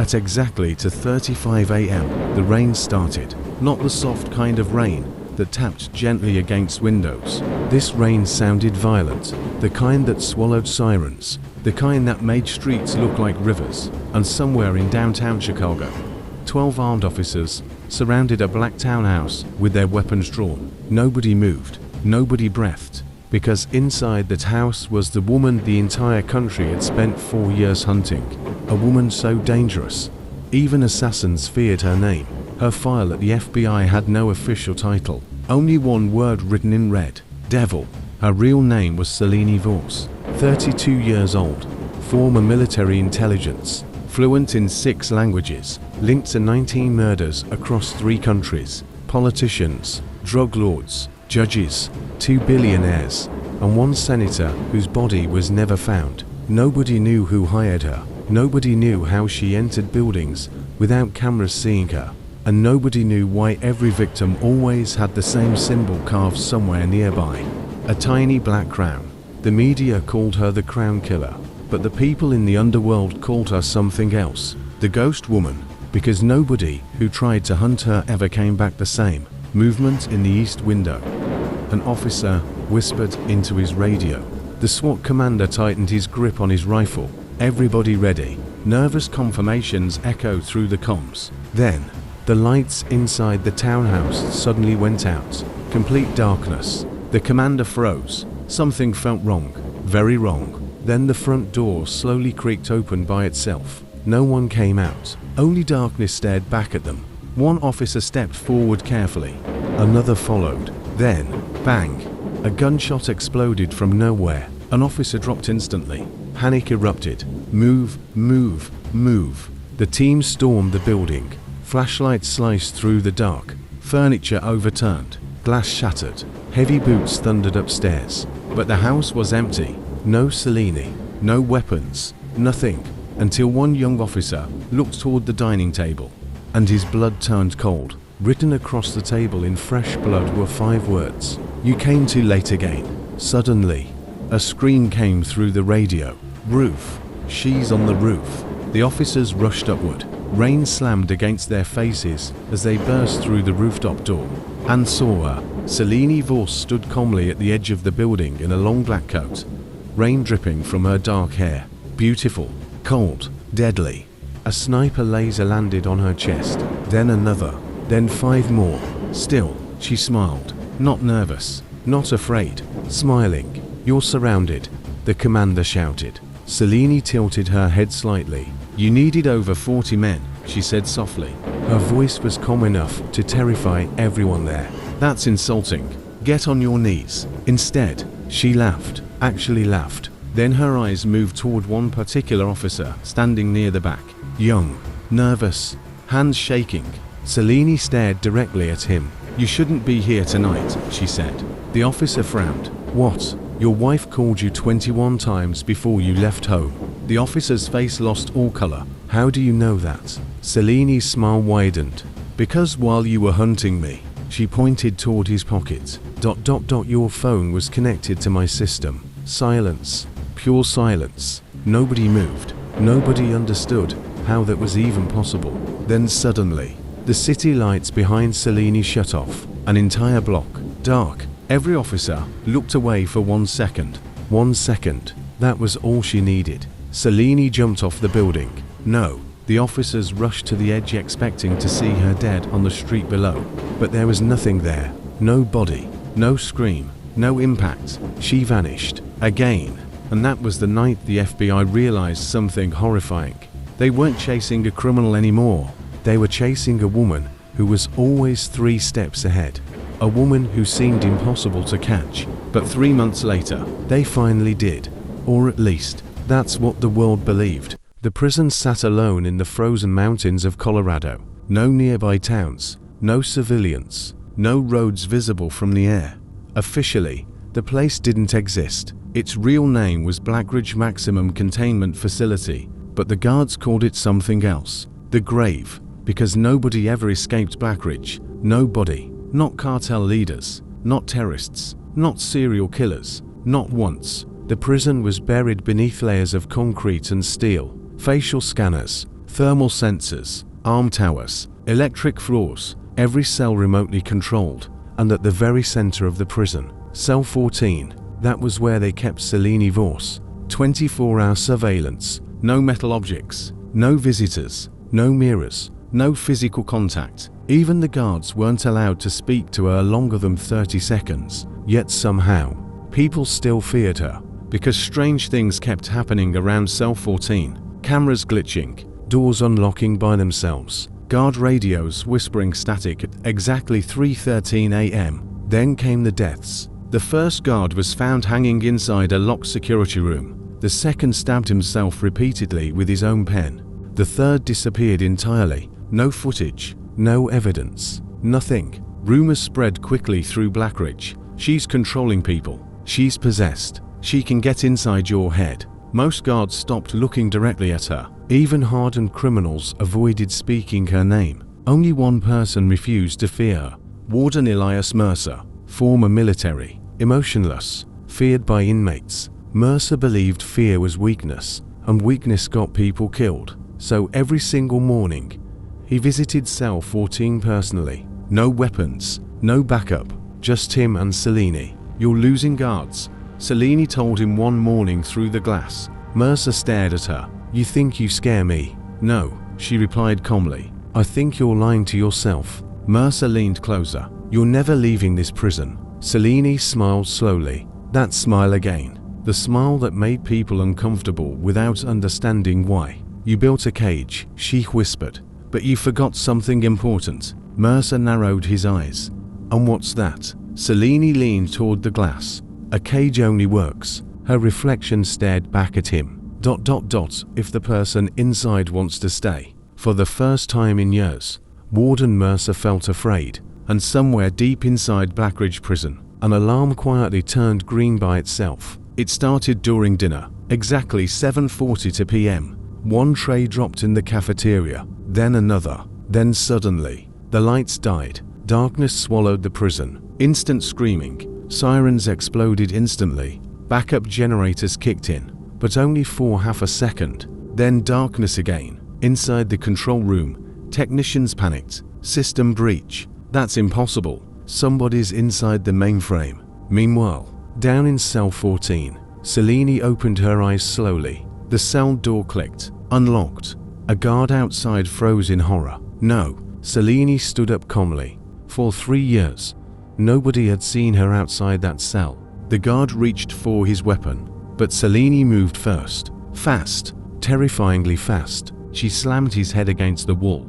At exactly 2:35 a.m., the rain started. Not the soft kind of rain that tapped gently against windows. This rain sounded violent, the kind that swallowed sirens, the kind that made streets look like rivers. And somewhere in downtown Chicago, 12 armed officers surrounded a black townhouse with their weapons drawn. Nobody moved, nobody breathed, because inside that house was the woman the entire country had spent 4 years hunting. A woman so dangerous, even assassins feared her name. Her file at the FBI had no official title, only one word written in red: Devil. Her real name was Selene Voss, 32 years old, former military intelligence, fluent in 6 languages, linked to 19 murders across 3 countries, politicians, drug lords, judges, 2 billionaires, and 1 senator whose body was never found. Nobody knew who hired her. Nobody knew how she entered buildings without cameras seeing her. And nobody knew why every victim always had the same symbol carved somewhere nearby. A tiny black crown. The media called her the Crown Killer, but the people in the underworld called her something else. The Ghost Woman, because nobody who tried to hunt her ever came back the same. Movement in the east window. An officer whispered into his radio. The SWAT commander tightened his grip on his rifle. Everybody ready. Nervous confirmations echoed through the comms. Then, the lights inside the townhouse suddenly went out. Complete darkness. The commander froze. Something felt wrong. Very wrong. Then the front door slowly creaked open by itself. No one came out. Only darkness stared back at them. One officer stepped forward carefully. Another followed. Then, bang! A gunshot exploded from nowhere. An officer dropped instantly. Panic erupted. Move, move, move. The team stormed the building. Flashlights sliced through the dark. Furniture overturned. Glass shattered. Heavy boots thundered upstairs. But the house was empty. No Selene. No weapons. Nothing. Until one young officer looked toward the dining table. And his blood turned cold. Written across the table in fresh blood were 5 words. You came too late again. Suddenly, a scream came through the radio. Roof. She's on the roof. The officers rushed upward. Rain slammed against their faces as they burst through the rooftop door and saw her. Selene Voss stood calmly at the edge of the building in a long black coat, rain dripping from her dark hair. Beautiful, cold, deadly. A sniper laser landed on her chest, then another, then 5 more. Still, she smiled, not nervous, not afraid, smiling. You're surrounded, the commander shouted. Selene tilted her head slightly. You needed over 40 men, she said softly. Her voice was calm enough to terrify everyone there. That's insulting. Get on your knees. Instead, she laughed, actually laughed. Then her eyes moved toward one particular officer standing near the back. Young, nervous, hands shaking. Selene stared directly at him. You shouldn't be here tonight, she said. The officer frowned. What? Your wife called you 21 times before you left home. The officer's face lost all color. How do you know that? Selene's smile widened. Because while you were hunting me, she pointed toward his pocket. Your phone was connected to my system. Silence. Pure silence. Nobody moved. Nobody understood how that was even possible. Then suddenly, the city lights behind Selene shut off. An entire block. Dark. Every officer looked away for 1 second. 1 second. That was all she needed. Selene jumped off the building. No. The officers rushed to the edge expecting to see her dead on the street below. But there was nothing there. No body. No scream. No impact. She vanished. Again. And that was the night the FBI realized something horrifying. They weren't chasing a criminal anymore. They were chasing a woman who was always 3 steps ahead. A woman who seemed impossible to catch. But 3 months later, they finally did. Or at least, that's what the world believed. The prison sat alone in the frozen mountains of Colorado. No nearby towns, no civilians, no roads visible from the air. Officially, the place didn't exist. Its real name was Blackridge Maximum Containment Facility, but the guards called it something else. The Grave, because nobody ever escaped Blackridge. Nobody. Not cartel leaders, not terrorists, not serial killers, not once. The prison was buried beneath layers of concrete and steel. Facial scanners, Thermal sensors, arm towers, electric floors, every cell remotely controlled, and at the very center of the prison, cell 14, that was where they kept Selene Voss. 24-hour surveillance, no metal objects, no visitors, no mirrors, no physical contact. Even the guards weren't allowed to speak to her longer than 30 seconds. Yet somehow, people still feared her, because strange things kept happening around cell 14. Cameras glitching, doors unlocking by themselves, guard radios whispering static at exactly 3:13 a.m. Then came the deaths. The first guard was found hanging inside a locked security room. The second stabbed himself repeatedly with his own pen. The third disappeared entirely. No footage, no evidence, nothing. Rumors spread quickly through Blackridge. She's controlling people. She's possessed. She can get inside your head. Most guards stopped looking directly at her. Even hardened criminals avoided speaking her name. Only one person refused to fear her. Warden Elias Mercer, former military, emotionless, feared by inmates. Mercer believed fear was weakness, and weakness got people killed. So every single morning, he visited cell 14 personally. No weapons, no backup, just him and Selene. "You're losing guards," Selene told him one morning through the glass. Mercer stared at her. "You think you scare me?" "No," she replied calmly. "I think you're lying to yourself." Mercer leaned closer. "You're never leaving this prison." Selene smiled slowly. That smile again. The smile that made people uncomfortable without understanding why. "You built a cage," she whispered. "But you forgot something important." Mercer narrowed his eyes. "And what's that?" Selene leaned toward the glass. "A cage only works." Her reflection stared back at him. ... If the person inside wants to stay. For the first time in years, Warden Mercer felt afraid. And somewhere deep inside Blackridge Prison, an alarm quietly turned green by itself. It started during dinner, exactly 7:42 p.m. One tray dropped in the cafeteria, then another. Then suddenly, the lights died. Darkness swallowed the prison. Instant screaming. Sirens exploded instantly. Backup generators kicked in, but only for half a second. Then darkness again. Inside the control room, technicians panicked. System breach. That's impossible. Somebody's inside the mainframe. Meanwhile, down in cell 14, Selene opened her eyes slowly. The cell door clicked, unlocked. A guard outside froze in horror. "No." Selene stood up calmly. For 3 years, nobody had seen her outside that cell. The guard reached for his weapon, but Selene moved first. Fast, terrifyingly fast. She slammed his head against the wall,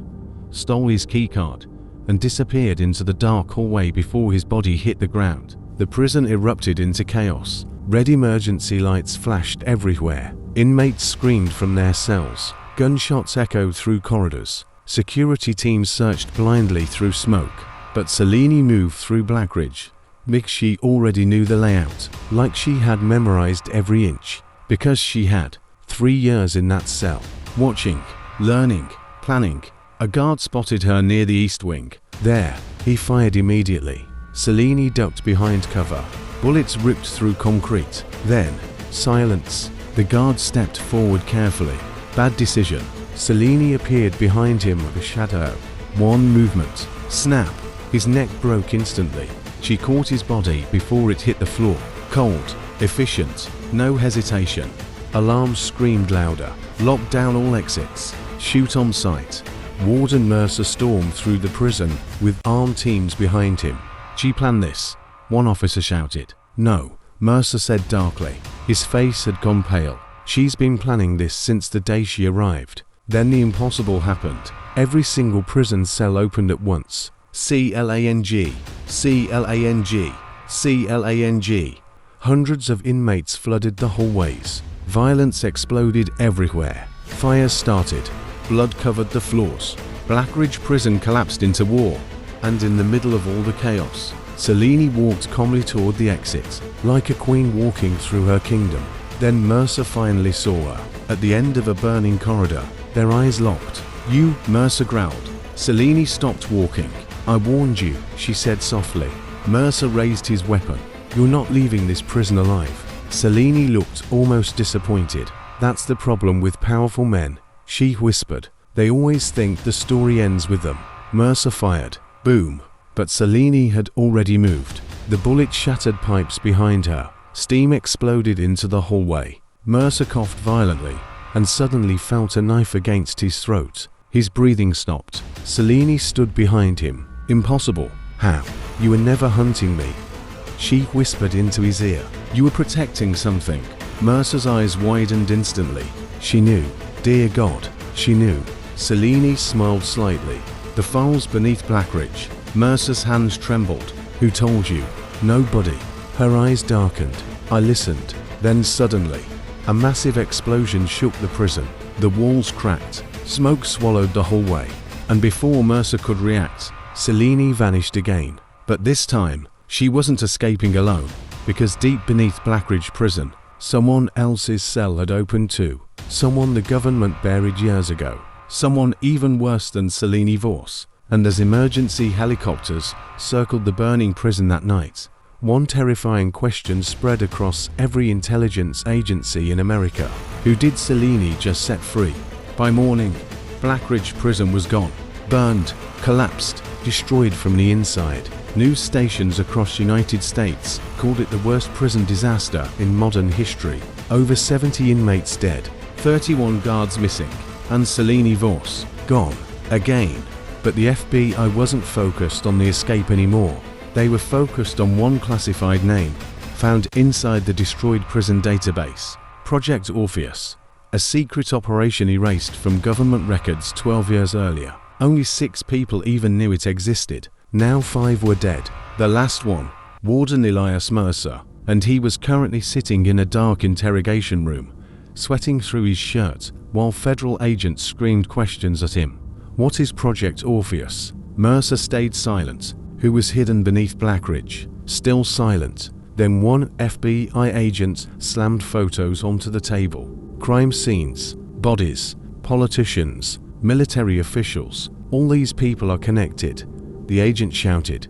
stole his keycard, and disappeared into the dark hallway before his body hit the ground. The prison erupted into chaos. Red emergency lights flashed everywhere. Inmates screamed from their cells. Gunshots echoed through corridors. Security teams searched blindly through smoke. But Selene moved through Blackridge, because she already knew the layout, like she had memorized every inch. Because she had 3 years in that cell, watching, learning, planning. A guard spotted her near the east wing. There, he fired immediately. Selene ducked behind cover. Bullets ripped through concrete. Then, silence. The guard stepped forward carefully. Bad decision. Selene appeared behind him with a shadow. One movement. Snap. His neck broke instantly. She caught his body before it hit the floor. Cold. Efficient. No hesitation. Alarms screamed louder. Lock down all exits. Shoot on sight. Warden Mercer stormed through the prison with armed teams behind him. "She planned this," one officer shouted. "No," Mercer said darkly. His face had gone pale. "She's been planning this since the day she arrived." Then the impossible happened. Every single prison cell opened at once. CLANG, CLANG, CLANG. Hundreds of inmates flooded the hallways. Violence exploded everywhere. Fires started. Blood covered the floors. Blackridge Prison collapsed into war. And in the middle of all the chaos, Selene walked calmly toward the exit, like a queen walking through her kingdom. Then Mercer finally saw her, at the end of a burning corridor. Their eyes locked. "You," Mercer growled. Selene stopped walking. "I warned you," she said softly. Mercer raised his weapon. "You're not leaving this prison alive." Selene looked almost disappointed. "That's the problem with powerful men," she whispered. They always think the story ends with them. Mercer fired. Boom. But Selene had already moved. The bullet shattered pipes behind her. Steam exploded into the hallway. Mercer coughed violently and suddenly felt a knife against his throat. His breathing stopped. Selene stood behind him. Impossible. How? You were never hunting me. She whispered into his ear. You were protecting something. Mercer's eyes widened instantly. She knew. Dear God, she knew. Selene smiled slightly. The files beneath Blackridge. Mercer's hands trembled. Who told you? Nobody. Her eyes darkened. I listened. Then suddenly, a massive explosion shook the prison. The walls cracked. Smoke swallowed the hallway. And before Mercer could react, Selene vanished again. But this time, she wasn't escaping alone, because deep beneath Blackridge Prison, someone else's cell had opened too. Someone the government buried years ago. Someone even worse than Selene Voss. And as emergency helicopters circled the burning prison that night, one terrifying question spread across every intelligence agency in America. Who did Selene just set free? By morning, Blackridge Prison was gone. Burned, collapsed, destroyed from the inside. News stations across the United States called it the worst prison disaster in modern history. Over 70 inmates dead, 31 guards missing, and Selene Voss gone again. But the FBI wasn't focused on the escape anymore. They were focused on one classified name, found inside the destroyed prison database. Project Orpheus, a secret operation erased from government records 12 years earlier. Only 6 people even knew it existed. Now 5 were dead. The last one, Warden Elias Mercer, and he was currently sitting in a dark interrogation room, sweating through his shirt, while federal agents screamed questions at him. What is Project Orpheus? Mercer stayed silent. Who was hidden beneath Blackridge? Still silent. Then one FBI agent slammed photos onto the table. Crime scenes, bodies, politicians, military officials. All these people are connected. The agent shouted.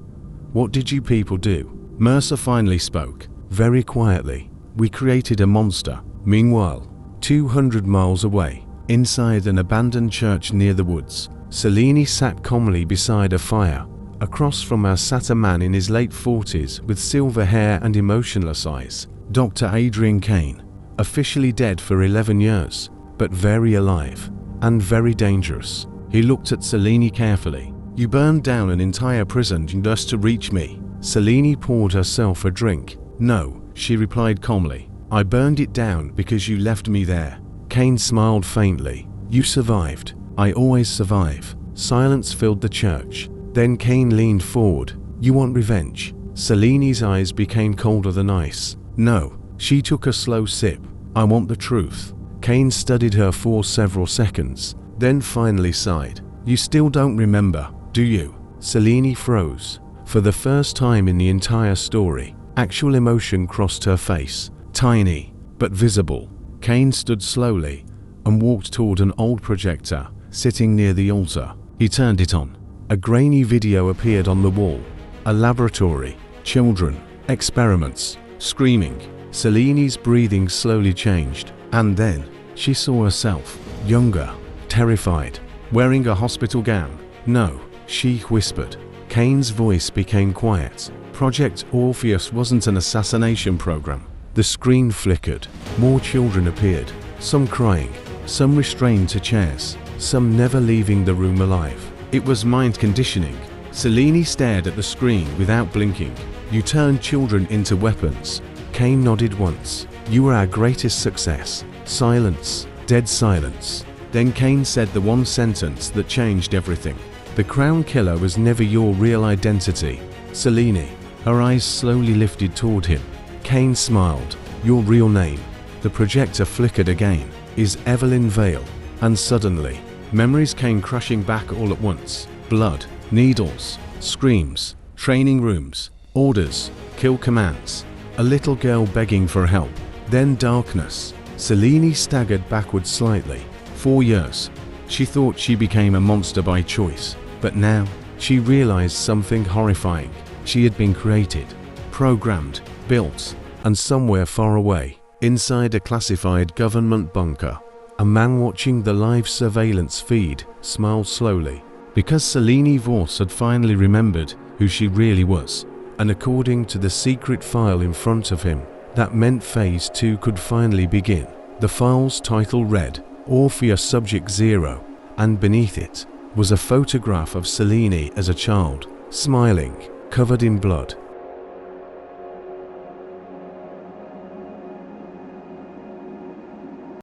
What did you people do? Mercer finally spoke, very quietly. We created a monster. Meanwhile, 200 miles away, inside an abandoned church near the woods, Selene sat calmly beside a fire. Across from her sat a man in his late 40s with silver hair and emotionless eyes. Dr. Adrian Kane, officially dead for 11 years, but very alive and very dangerous. He looked at Selene carefully. You burned down an entire prison just to reach me. Selene poured herself a drink. No, she replied calmly. I burned it down because you left me there. Kane smiled faintly. You survived. I always survive. Silence filled the church. Then Kane leaned forward. You want revenge? Selene's eyes became colder than ice. No. She took a slow sip. I want the truth. Kane studied her for several seconds, then finally sighed. You still don't remember, do you? Selene froze. For the first time in the entire story, actual emotion crossed her face. Tiny, but visible. Kane stood slowly and walked toward an old projector sitting near the altar. He turned it on. A grainy video appeared on the wall. A laboratory, children, experiments, screaming. Selene's breathing slowly changed, and then she saw herself, younger, terrified, wearing a hospital gown. No, she whispered. Kane's voice became quiet. Project Orpheus wasn't an assassination program. The screen flickered. More children appeared, some crying, some restrained to chairs, some never leaving the room alive. It was mind conditioning. Selene stared at the screen without blinking. You turned children into weapons. Kane nodded once. You were our greatest success. Silence. Dead silence. Then Kane said the one sentence that changed everything. The crown killer was never your real identity. Selene. Her eyes slowly lifted toward him. Kane smiled. Your real name. The projector flickered again. Is Evelyn Vale. And suddenly, memories came crashing back all at once. Blood, needles, screams, training rooms, orders, kill commands. A little girl begging for help. Then darkness. Selene staggered backwards slightly. 4 years. She thought she became a monster by choice. But now, she realized something horrifying. She had been created, programmed, built, and somewhere far away, inside a classified government bunker, A man watching the live surveillance feed smiled slowly, because Selene Voss had finally remembered who she really was. And according to the secret file in front of him, that meant Phase 2 could finally begin. The file's title read, Orpheus Subject 0, and beneath it was a photograph of Selene as a child, smiling, covered in blood.